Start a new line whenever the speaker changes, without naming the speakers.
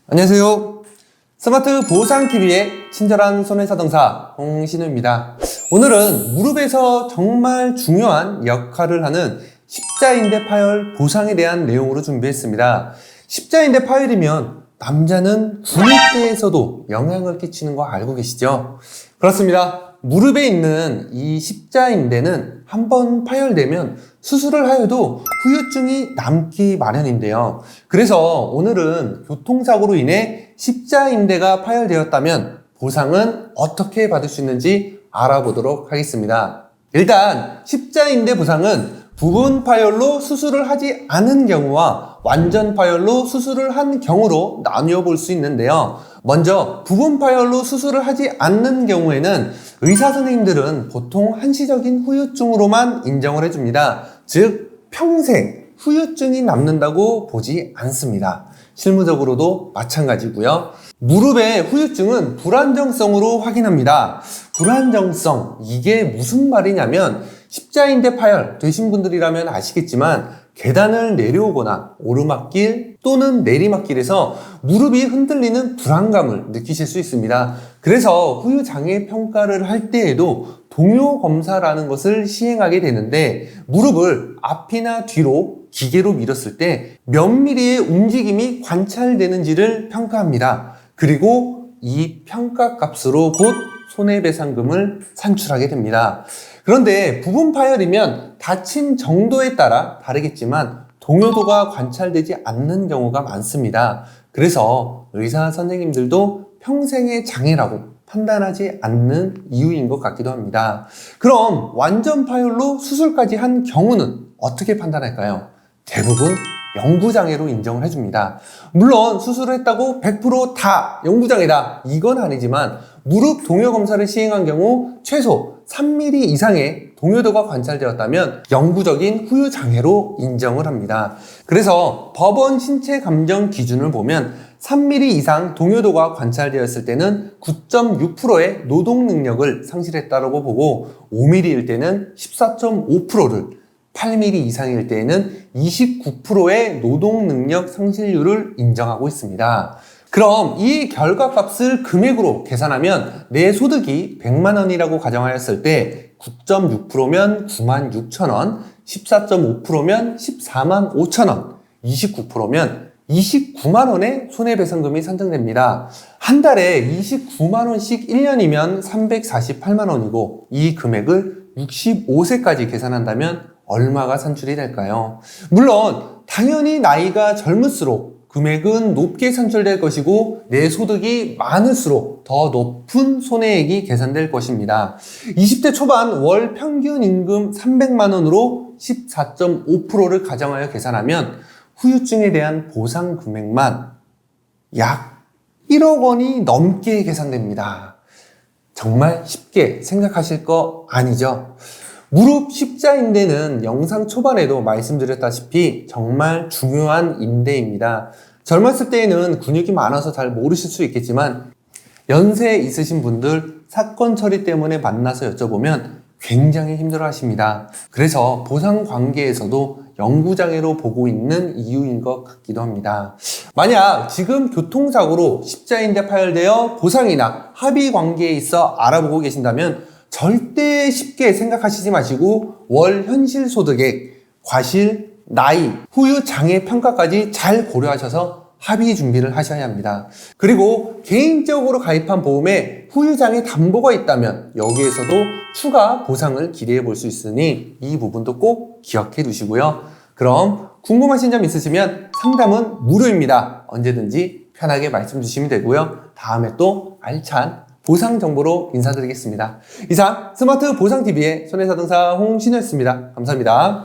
안녕하세요. 스마트 보상TV의 친절한 손해사동사 홍신우입니다. 오늘은 무릎에서 정말 중요한 역할을 하는 십자인대 파열 보상에 대한 내용으로 준비했습니다. 십자인대 파열이면 남자는 군입대에서도 영향을 끼치는 거 알고 계시죠? 그렇습니다. 무릎에 있는 이 십자인대는 한번 파열되면 수술을 하여도 후유증이 남기 마련인데요. 그래서 오늘은 교통사고로 인해 십자인대가 파열되었다면 보상은 어떻게 받을 수 있는지 알아보도록 하겠습니다. 일단 십자인대 보상은 부분 파열로 수술을 하지 않은 경우와 완전 파열로 수술을 한 경우로 나누어 볼 수 있는데요. 먼저 부분 파열로 수술을 하지 않는 경우에는 의사 선생님들은 보통 한시적인 후유증으로만 인정을 해줍니다. 즉 평생 후유증이 남는다고 보지 않습니다. 실무적으로도 마찬가지고요. 무릎의 후유증은 불안정성으로 확인합니다. 불안정성, 이게 무슨 말이냐면 십자인대 파열 되신 분들이라면 아시겠지만 계단을 내려오거나 오르막길 또는 내리막길에서 무릎이 흔들리는 불안감을 느끼실 수 있습니다. 그래서 후유장애 평가를 할 때에도 동요 검사라는 것을 시행하게 되는데 무릎을 앞이나 뒤로 기계로 밀었을 때 몇 미리의 움직임이 관찰되는지를 평가합니다. 그리고 이 평가값으로 곧 손해배상금을 산출하게 됩니다. 그런데 부분 파열이면 다친 정도에 따라 다르겠지만 동요도가 관찰되지 않는 경우가 많습니다. 그래서 의사 선생님들도 평생의 장애라고 판단하지 않는 이유인 것 같기도 합니다. 그럼 완전 파열로 수술까지 한 경우는 어떻게 판단할까요? 대부분 영구장애로 인정을 해줍니다. 물론 수술을 했다고 100% 다 영구장애다 이건 아니지만 무릎 동요 검사를 시행한 경우 최소 3mm 이상의 동요도가 관찰되었다면 영구적인 후유장애로 인정을 합니다. 그래서 법원 신체 감정 기준을 보면 3mm 이상 동요도가 관찰되었을 때는 9.6%의 노동 능력을 상실했다고 보고 5mm일 때는 14.5%를 8mm 이상일 때에는 29%의 노동 능력 상실률을 인정하고 있습니다. 그럼 이 결과값을 금액으로 계산하면 내 소득이 100만 원이라고 가정하였을 때 9.6%면 96,000원, 14.5%면 14만 5천원, 29%면 29만 원의 손해배상금이 산정됩니다. 한 달에 29만 원씩 1년이면 348만 원이고 이 금액을 65세까지 계산한다면 얼마가 산출이 될까요? 물론 당연히 나이가 젊을수록 금액은 높게 산출될 것이고 내 소득이 많을수록 더 높은 손해액이 계산될 것입니다. 20대 초반 월 평균 임금 300만 원으로 14.5%를 가정하여 계산하면 후유증에 대한 보상 금액만 약 1억 원이 넘게 계산됩니다. 정말 쉽게 생각하실 거 아니죠? 무릎 십자인대는 영상 초반에도 말씀드렸다시피 정말 중요한 인대입니다. 젊었을 때에는 근육이 많아서 잘 모르실 수 있겠지만 연세 있으신 분들 사건 처리 때문에 만나서 여쭤보면 굉장히 힘들어 하십니다. 그래서 보상 관계에서도 영구장애로 보고 있는 이유인 것 같기도 합니다. 만약 지금 교통사고로 십자인대 파열되어 보상이나 합의 관계에 있어 알아보고 계신다면 절대 쉽게 생각하시지 마시고 월 현실 소득액, 과실, 나이, 후유 장애 평가까지 잘 고려하셔서 합의 준비를 하셔야 합니다. 그리고 개인적으로 가입한 보험에 후유 장애 담보가 있다면 여기에서도 추가 보상을 기대해 볼 수 있으니 이 부분도 꼭 기억해 두시고요. 그럼 궁금하신 점 있으시면 상담은 무료입니다. 언제든지 편하게 말씀 주시면 되고요. 다음에 또 알찬 보상 정보로 인사드리겠습니다. 이상 스마트 보상TV의 손해사동사 홍신우였습니다. 감사합니다.